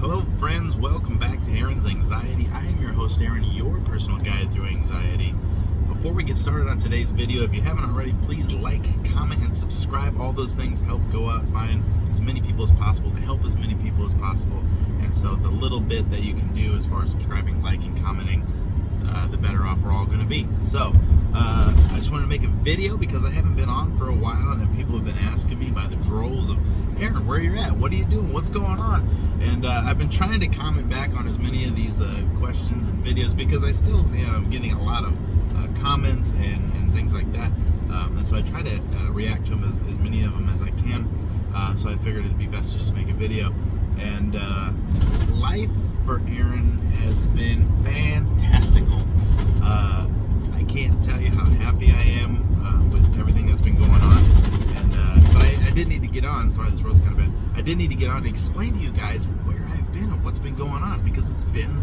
Hello friends, welcome back to Aaron's Anxiety. I am your host Aaron, your personal guide through anxiety. Before we get started on today's video, if you haven't already, please like, comment, and subscribe. All those things help go out, find as many people as possible, to help as many people as possible. And so the little bit that you can do as far as subscribing, liking, commenting, the better off we're all going to be. So, I just wanted to make a video because I haven't been on for a while, and then people have been asking me by the drolls of, Aaron, where you're at? What are you doing? What's going on? And I've been trying to comment back on as many of these questions and videos because I still, I'm getting a lot of comments and things like that. And so I try to react to them, as many of them as I can. So I figured it'd be best to just make a video. And life for Aaron has been fantastical. I can't tell you how happy I am with everything that's been going on. And but I did need to get on. Sorry, this road's kind of bad. I did need to get on and explain to you guys where I've been and what's been going on, because it's been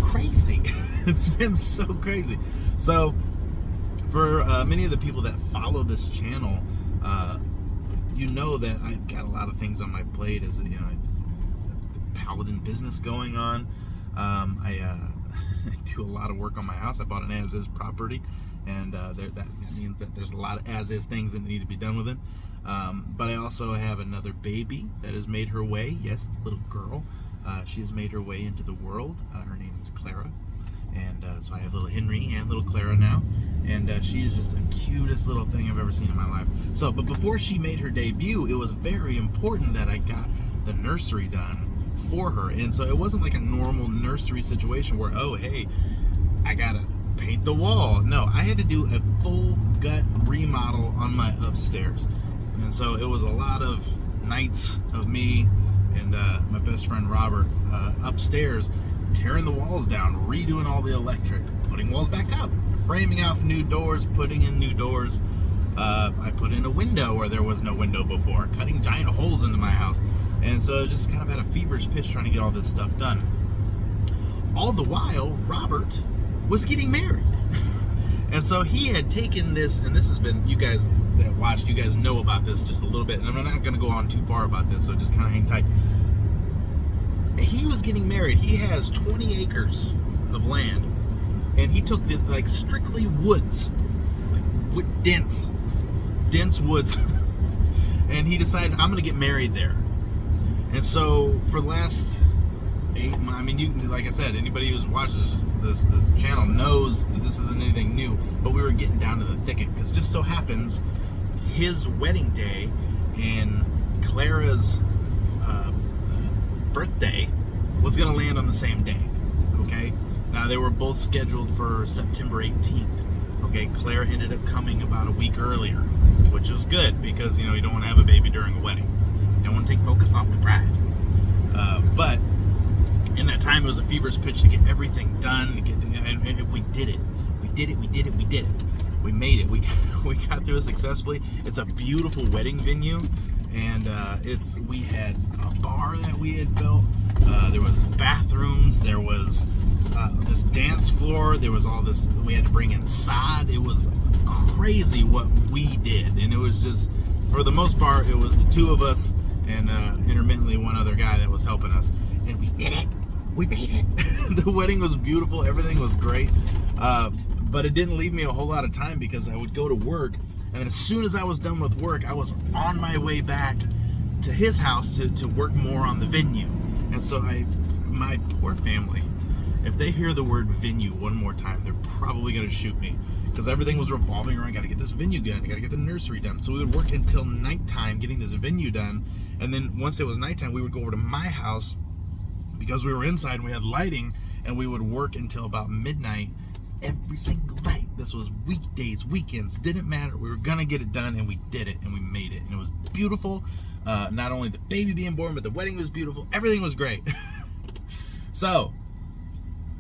crazy. It's been so crazy. So for many of the people that follow this channel, you know that I've got a lot of things on my plate. As you know, the Paladin business going on. I do a lot of work on my house. I bought an as-is property, and that means that there's a lot of as-is things that need to be done with it. But I also have another baby that has made her way. Yes, it's a little girl. She's made her way into the world. Her name is Clara. And so I have little Henry and little Clara now. And she's just the cutest little thing I've ever seen in my life. So, but before she made her debut, it was very important that I got the nursery done for her. And so it wasn't like a normal nursery situation where, oh, hey, I gotta paint the wall. No, I had to do a full gut remodel on my upstairs. And so it was a lot of nights of me and my best friend Robert upstairs tearing the walls down, redoing all the electric, putting walls back up, framing out new doors, putting in new doors. I put in a window where there was no window before, cutting giant holes into my house. And so it was just kind of at a feverish pitch trying to get all this stuff done. All the while, Robert was getting married. And so he had taken this, and this has been, you guys that watched, you guys know about this just a little bit, and I'm not going to go on too far about this, so just kind of hang tight. He was getting married. He has 20 acres of land, and he took this, like, strictly woods, like dense woods, and he decided, I'm going to get married there. And so for the last 8 months, I mean, you, like I said, anybody who watches this channel knows that this isn't anything new, but we were getting down to the thicket, because just so happens his wedding day and Clara's birthday was going to land on the same day. Okay, now they were both scheduled for September 18th. Okay, Clara ended up coming about a week earlier, which was good, because you don't want to have a baby during a wedding. You don't want to take focus off the bride. But in that time, it was a feverish pitch to get everything done. And we did it. We did it. We made it. We got through it successfully. It's a beautiful wedding venue, and we had a bar that we had built. There was bathrooms. There was this dance floor. There was all this. We had to bring in sod. It was crazy what we did, and it was just, for the most part, it was the two of us and intermittently one other guy that was helping us, and we did it. We made it. The wedding was beautiful. Everything was great. But it didn't leave me a whole lot of time, because I would go to work, and then as soon as I was done with work, I was on my way back to his house to work more on the venue. And so my poor family, if they hear the word venue one more time, they're probably going to shoot me, because everything was revolving around, got to get this venue done, got to get the nursery done. So we would work until nighttime getting this venue done, and then once it was nighttime, we would go over to my house, because we were inside and we had lighting, and we would work until about midnight every single night. This was weekdays, weekends, didn't matter. We were gonna get it done, and we did it, and we made it, and it was beautiful. Not only the baby being born, but the wedding was beautiful. Everything was great. So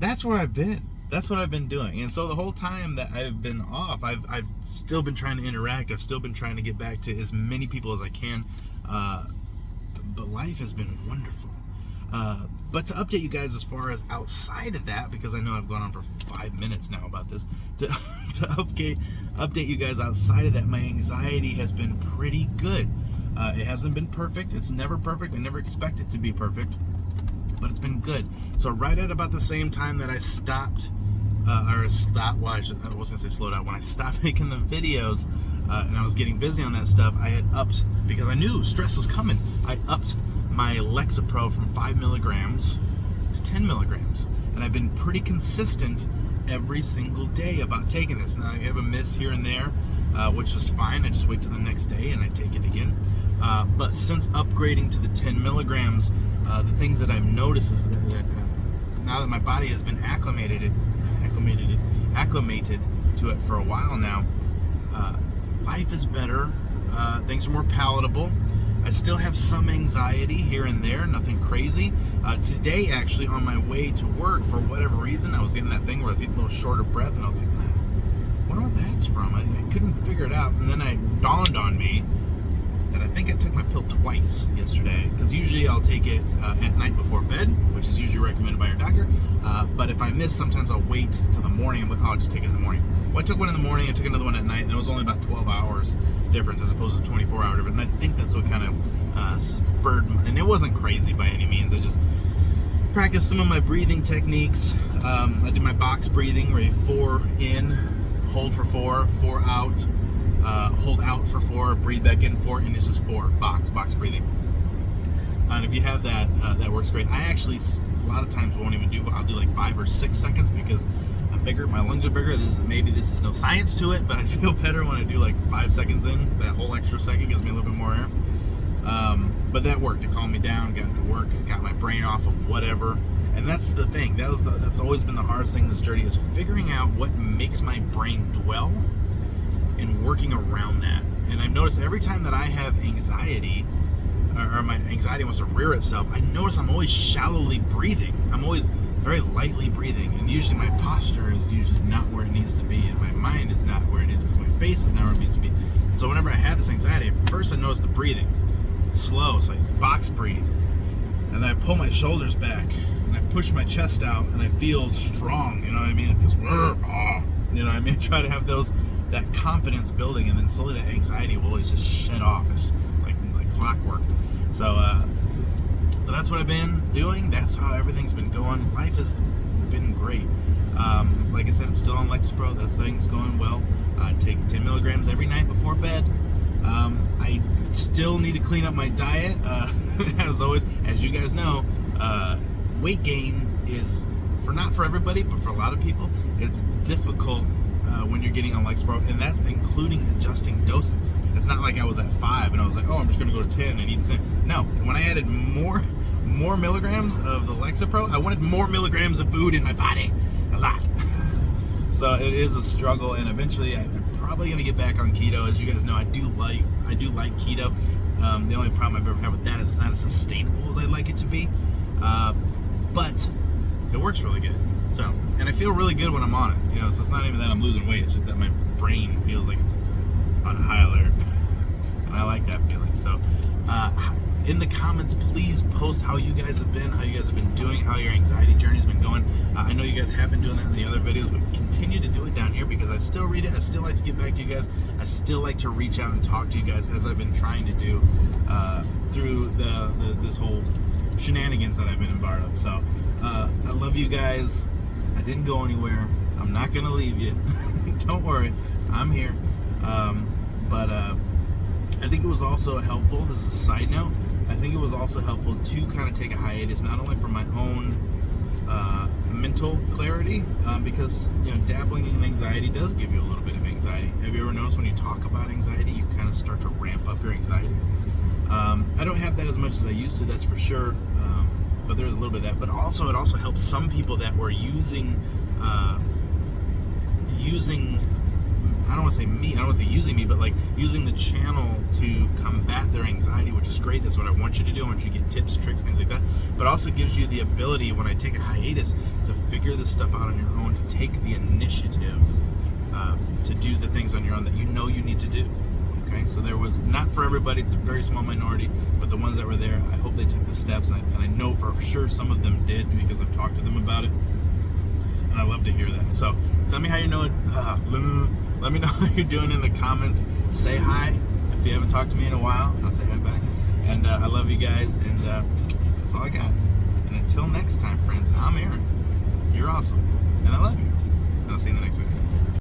that's where I've been. That's what I've been doing. And so the whole time that I've been off, I've still been trying to interact. I've still been trying to get back to as many people as I can. But life has been wonderful. But to update you guys as far as outside of that, because I know I've gone on for 5 minutes now about this, to update you guys outside of that, my anxiety has been pretty good. It hasn't been perfect. It's never perfect. I never expect it to be perfect. but it's been good. So right at about the same time that I stopped, well, I was gonna say slow down. When I stopped making the videos and I was getting busy on that stuff, I had upped, because I knew stress was coming, I upped my Lexapro from 5 milligrams to 10 milligrams. And I've been pretty consistent every single day about taking this. Now I have a miss here and there, which is fine. I just wait till the next day and I take it again. But since upgrading to the 10 milligrams, the things that I've noticed is that now that my body has been acclimated to it for a while now, life is better. Things are more palatable. I still have some anxiety here and there, nothing crazy. Today, actually, on my way to work, for whatever reason, I was getting that thing where I was getting a little short of breath, and I was like, I wonder what that's from. I couldn't figure it out, and then it dawned on me that I think I took my pill twice yesterday, because usually I'll take it at night before bed, which is usually recommended by your doctor. But if I miss, sometimes I'll wait till the morning. I'm like, oh, I'll just take it in the morning. Well, I took one in the morning, I took another one at night, and it was only about 12 hours difference as opposed to 24-hour difference. And I think that's what kind of spurred, and it wasn't crazy by any means. I just practiced some of my breathing techniques. I did my box breathing, where you 4 in, hold for 4, 4 out, hold out for 4, breathe back in 4, and it's just 4, box breathing. And if you have that, that works great. I actually, a lot of times won't even do, I'll do like 5 or 6 seconds, because I'm bigger, my lungs are bigger. Maybe this is no science to it, but I feel better when I do like 5 seconds in. That whole extra second gives me a little bit more air. But that worked. It calmed me down, got to work, got my brain off of whatever. And that's the thing. That's always been the hardest thing in this journey, is figuring out what makes my brain dwell and working around that. And I've noticed every time that I have anxiety, or my anxiety wants to rear itself, I notice I'm always shallowly breathing. I'm always very lightly breathing, and usually my posture is usually not where it needs to be, and my mind is not where it is, because my face is not where it needs to be. So whenever I have this anxiety, first I notice the breathing slow, so I box breathe, and then I pull my shoulders back and I push my chest out, and I feel strong, you know what I mean? Because you know what I mean? Try to have that confidence building, and then slowly that anxiety will always just shed off. It's like clockwork. So that's what I've been doing. That's how everything's been going. Life has been great. Like I said, I'm still on Lexapro. That thing's going well. I take 10 milligrams every night before bed. I still need to clean up my diet. As always, as you guys know, weight gain is not for everybody, but for a lot of people, it's difficult when you're getting on Lexapro, and that's including adjusting doses. It's not like I was at 5 and I was like, oh, I'm just going to go to 10 and eat the same. No, when I added more milligrams of the Lexapro, I wanted more milligrams of food in my body, a lot. So it is a struggle, and eventually I'm probably going to get back on keto. As you guys know, I do like keto. The only problem I've ever had with that is it's not as sustainable as I'd like it to be, but it works really good. So, and I feel really good when I'm on it, you know, so it's not even that I'm losing weight, it's just that my brain feels like it's on high alert, and I like that feeling. So, in the comments, please post how you guys have been doing, how your anxiety journey's been going. I know you guys have been doing that in the other videos, but continue to do it down here, because I still read it. I still like to get back to you guys. I still like to reach out and talk to you guys, as I've been trying to do through this whole shenanigans that I've been embarked on. So, I love you guys. I didn't go anywhere. I'm not gonna leave you. Don't worry, I'm here. But I think it was also helpful. This is a side note. I think it was also helpful to kind of take a hiatus, not only for my own mental clarity, because you know, dabbling in anxiety does give you a little bit of anxiety. Have you ever noticed when you talk about anxiety, you kind of start to ramp up your anxiety? I don't have that as much as I used to, that's for sure. But there's a little bit of that. But also, it also helps some people that were using, I don't want to say using me, but like using the channel to combat their anxiety, which is great. That's what I want you to do. I want you to get tips, tricks, things like that. But also gives you the ability, when I take a hiatus, to figure this stuff out on your own, to take the initiative to do the things on your own that you know you need to do. Okay, so there was, not for everybody, it's a very small minority, but the ones that were there, I hope they took the steps, and I know for sure some of them did, because I've talked to them about it, and I love to hear that. So tell me how you know it. Let me know how you're doing in the comments. Say hi. If you haven't talked to me in a while, I'll say hi back. And I love you guys, and that's all I got. And until next time, friends, I'm Aaron. You're awesome. And I love you. And I'll see you in the next video.